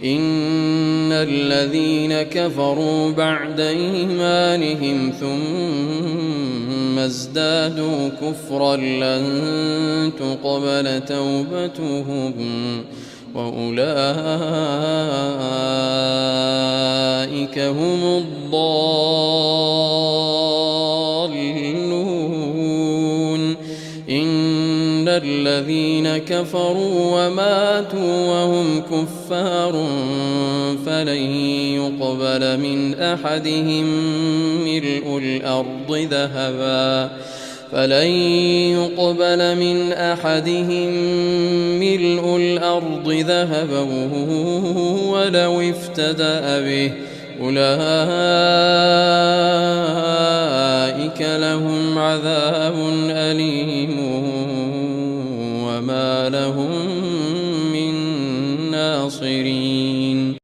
إن الذين كفروا بعد إيمانهم ثم ازدادوا كفرا لن تقبل توبتهم وأولئك هم الضالون. إن الذين كفروا وماتوا وهم كفار فلن يقبل من أحدهم ملء الأرض ذهبا ولو افتدأ به. أولئك لهم عذاب أليم وما لهم من ناصرين.